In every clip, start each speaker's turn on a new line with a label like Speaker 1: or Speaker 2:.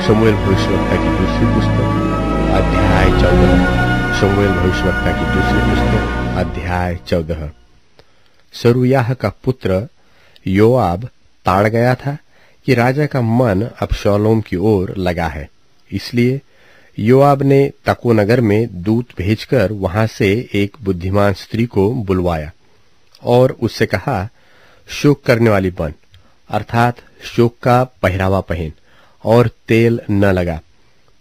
Speaker 1: शमूएल भविष्यवक्ता की दूसरी पुस्तक अध्याय 14। शमूएल भविष्यवक्ता की दूसरी पुस्तक अध्याय 14। सरूयाह का पुत्र योआब ताड़ गया था कि राजा का मन अबशालोम की ओर लगा है। इसलिए योआब ने तको नगर में दूत भेजकर वहां से एक बुद्धिमान स्त्री को बुलवाया और उससे कहा, शोक करने वाली बन, अर्थात शोक का पहरावा पहन और तेल न लगा,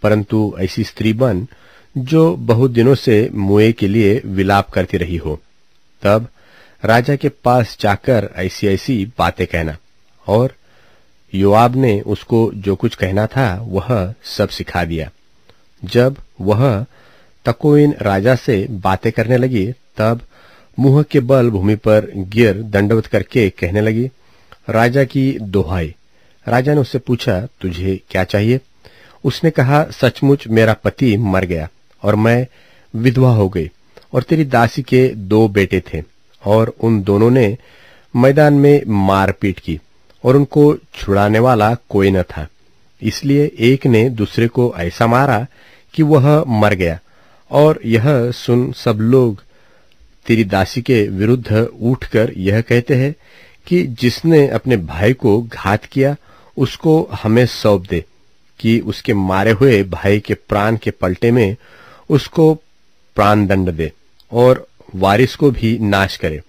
Speaker 1: परंतु ऐसी स्त्री बन जो बहुत दिनों से मुए के लिए विलाप करती रही हो। तब राजा के पास जाकर ऐसी ऐसी बातें कहना। और योआब ने उसको जो कुछ कहना था वह सब सिखा दिया। जब वह तकोइन राजा से बातें करने लगी, तब मुंह के बल भूमि पर गिर दंडवत करके कहने लगी, राजा की दोहाई। राजा ने उससे पूछा, तुझे क्या चाहिए? उसने कहा, सचमुच मेरा पति मर गया और मैं विधवा हो गई, और तेरी दासी के 2 बेटे थे, और उन दोनों ने मैदान में मारपीट की, और उनको छुड़ाने वाला कोई न था। इसलिए एक ने दूसरे को ऐसा मारा कि वह मर गया। और यह सुन सब लोग तेरी दासी के विरुद्ध उठकर यह कहते हैं कि जिसने अपने भाई को घात किया उसको हमें सौंप दे, कि उसके मारे हुए भाई के प्राण के पलटे में उसको प्राण दंड दे और वारिस को भी नाश करे।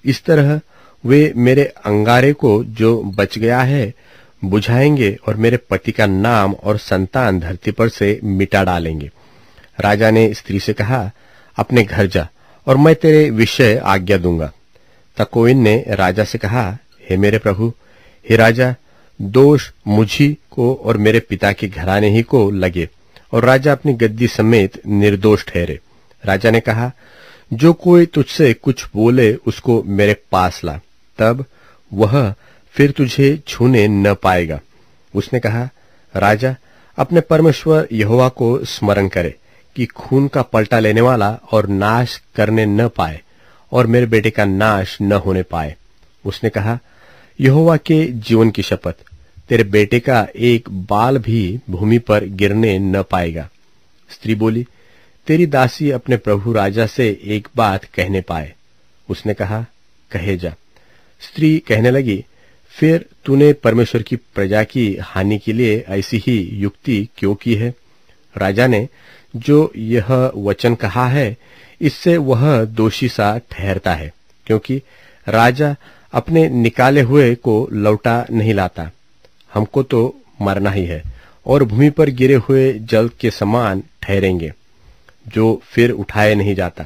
Speaker 1: इस तरह वे मेरे अंगारे को जो बच गया है बुझाएंगे और मेरे पति का नाम और संतान धरती पर से मिटा डालेंगे। राजा ने स्त्री से कहा, अपने घर जा और मैं तेरे विषय आज्ञा दूंगा। तकोइन ने राजा से कहा, हे मेरे प्रभु, हे राजा, दोष मुझी को और मेरे पिता के घराने ही को लगे, और राजा अपनी गद्दी समेत निर्दोष ठहरे। राजा ने कहा, जो कोई तुझसे कुछ बोले उसको मेरे पास ला, तब वह फिर तुझे छूने न पाएगा। उसने कहा, राजा अपने परमेश्वर यहोवा को स्मरण करे कि खून का पलटा लेने वाला और नाश करने न पाए, और मेरे बेटे का नाश न होने पाए। उसने कहा, यहोवा के जीवन की शपथ, तेरे बेटे का एक बाल भी भूमि पर गिरने न पाएगा। स्त्री बोली, तेरी दासी अपने प्रभु राजा से एक बात कहने पाए। उसने कहा, कहे जा। स्त्री कहने लगी, फिर तूने परमेश्वर की प्रजा की हानि के लिए ऐसी ही युक्ति क्यों की है? राजा ने जो यह वचन कहा है, इससे वह दोषी सा ठहरता है, क्योंकि राजा अपने निकाले हुए को लौटा नहीं लाता। हमको तो मरना ही है, और भूमि पर गिरे हुए जल के समान ठहरेंगे, जो फिर उठाए नहीं जाता।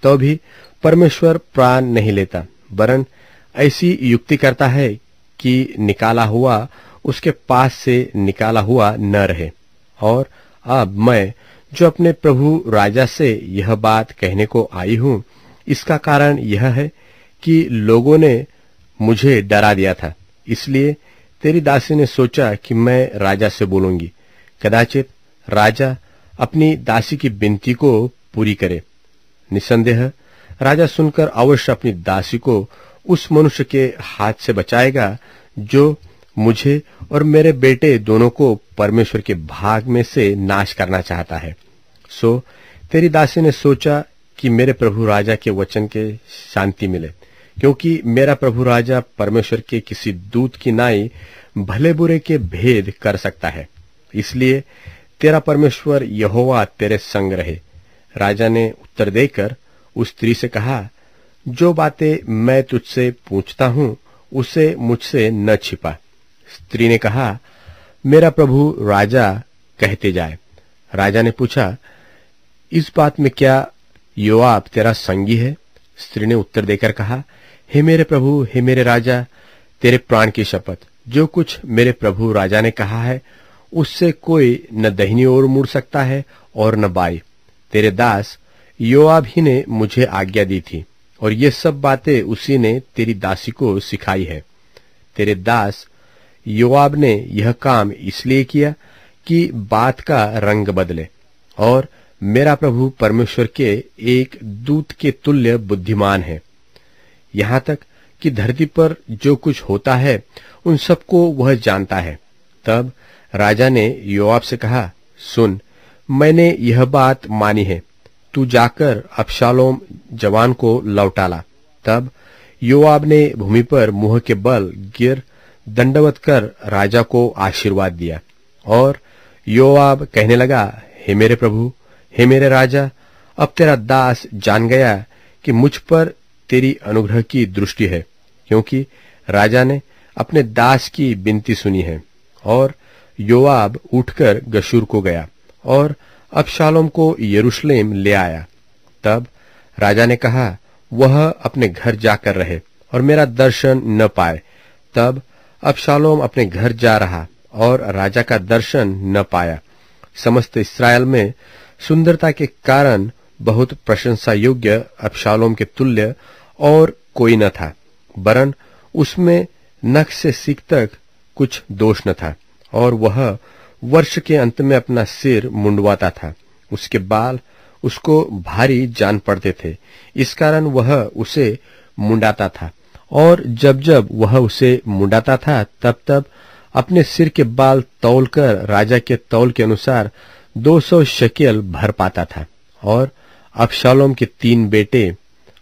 Speaker 1: तो भी परमेश्वर प्राण नहीं लेता, वरन ऐसी युक्ति करता है कि निकाला हुआ उसके पास से निकाला हुआ न रहे। और अब मैं जो अपने प्रभु राजा से यह बात कहने को आई हूं, इसका कारण यह है कि लोगों ने मुझे डरा दिया था। इसलिए तेरी दासी ने सोचा कि मैं राजा से बोलूंगी, कदाचित राजा अपनी दासी की विनती को पूरी करे। निसंदेह राजा सुनकर अवश्य अपनी दासी को उस मनुष्य के हाथ से बचाएगा जो मुझे और मेरे बेटे दोनों को परमेश्वर के भाग में से नाश करना चाहता है। सो तेरी दासी ने सोचा कि मेरे प्रभु राजा के वचन के शांति मिले, क्योंकि मेरा प्रभु राजा परमेश्वर के किसी दूत की नाई भले बुरे के भेद कर सकता है। इसलिए तेरा परमेश्वर यहोवा तेरे संग रहे। राजा ने उत्तर देकर उस स्त्री से कहा, जो बातें मैं तुझसे पूछता हूं उसे मुझसे न छिपा। स्त्री ने कहा, मेरा प्रभु राजा कहते जाए। राजा ने पूछा, इस बात में क्या योआब तेरा संगी है? स्त्री ने उत्तर देकर कहा, हे मेरे प्रभु, हे मेरे राजा, तेरे प्राण की शपथ, जो कुछ मेरे प्रभु राजा ने कहा है उससे कोई न दाहिनी ओर मुड़ सकता है और न बाई। तेरे दास योआब ही ने मुझे आज्ञा दी थी, और ये सब बातें उसी ने तेरी दासी को सिखाई है। तेरे दास योआब ने यह काम इसलिए किया कि बात का रंग बदले, और मेरा प्रभु परमेश्वर के एक दूत के तुल्य बुद्धिमान है। यहां तक कि धरती पर जो कुछ होता है उन सबको वह जानता है। तब राजा ने योआब से कहा, सुन, मैंने यह बात मानी है, तू जाकर अबशालोम जवान को लौटा ला। तब योआब ने भूमि पर मुंह के बल गिर दंडवत कर राजा को आशीर्वाद दिया। और योआब कहने लगा, हे मेरे प्रभु, हे मेरे राजा, अब तेरा दास जान गया कि मुझ पर तेरी अनुग्रह की दृष्टि है, क्योंकि राजा ने अपने दास की विनती सुनी है। और योआब उठकर गशूर को गया और अबशालोम को यरूशलेम ले आया। तब राजा ने कहा, वह अपने घर जाकर रहे और मेरा दर्शन न पाए। तब अबशालोम अपने घर जा रहा और राजा का दर्शन न पाया। समस्त इस्राएल में सुंदरता के कारण बहुत प्रशंसा योग्य अबशालोम के तुल्य और कोई न था, वरन उसमें नख से सीक तक कुछ दोष न था। और वह वर्ष के अंत में अपना सिर मुंडवाता था। उसके बाल उसको भारी जान पड़ते थे, इस कारण वह उसे मुंडाता था। और जब जब वह उसे मुंडाता था, तब तब अपने सिर के बाल तौलकर राजा के तौल के अनुसार 200 शकेल भर पाता था। और अबशालोम के 3 बेटे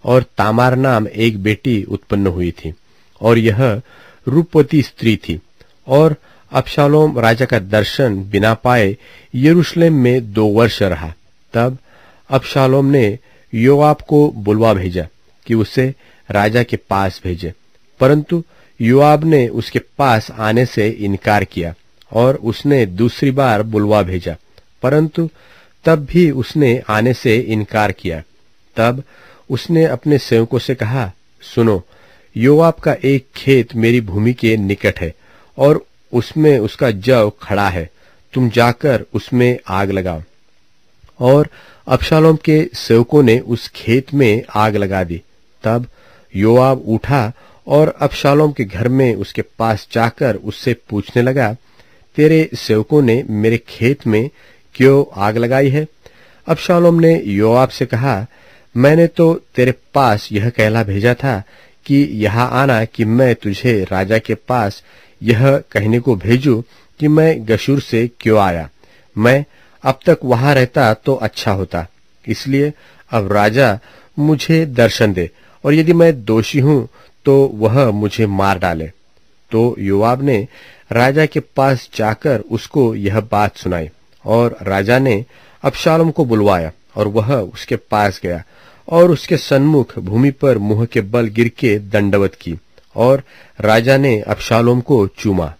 Speaker 1: और तामार नाम एक बेटी उत्पन्न हुई थी, और यह रूपवती स्त्री थी। और अबशालोम राजा का दर्शन बिना पाए यरूशलेम में 2 वर्ष रहा। तब अबशालोम ने योआब को बुलवा भेजा कि उसे राजा के पास भेजे, परंतु योआब ने उसके पास आने से इनकार किया। और उसने दूसरी बार बुलवा भेजा, परंतु तब भी उसने आने से इनकार किया। तब उसने अपने सेवकों से कहा, सुनो, योआब का एक खेत मेरी भूमि के निकट है और उसमें उसका जव खड़ा है, तुम जाकर उसमें आग लगाओ। और अबशालोम के सेवकों ने उस खेत में आग लगा दी। तब योआब उठा और अबशालोम के घर में उसके पास जाकर उससे पूछने लगा, तेरे सेवकों ने मेरे खेत में क्यों आग लगाई है? अबशालोम ने योआब से कहा, मैंने तो तेरे पास यह कहला भेजा था कि यहाँ आना कि मैं तुझे राजा के पास यह कहने को भेजूं कि मैं गशूर से क्यों आया। मैं अब तक वहां रहता तो अच्छा होता, इसलिए अब राजा मुझे दर्शन दे, और यदि मैं दोषी हूं तो वह मुझे मार डाले। तो योआब ने राजा के पास जाकर उसको यह बात सुनाई, और राजा ने अबशालोम को बुलवाया, और वह उसके पास गया और उसके सन्मुख भूमि पर मुंह के बल गिर के दंडवत की, और राजा ने अबशालोम को चूमा।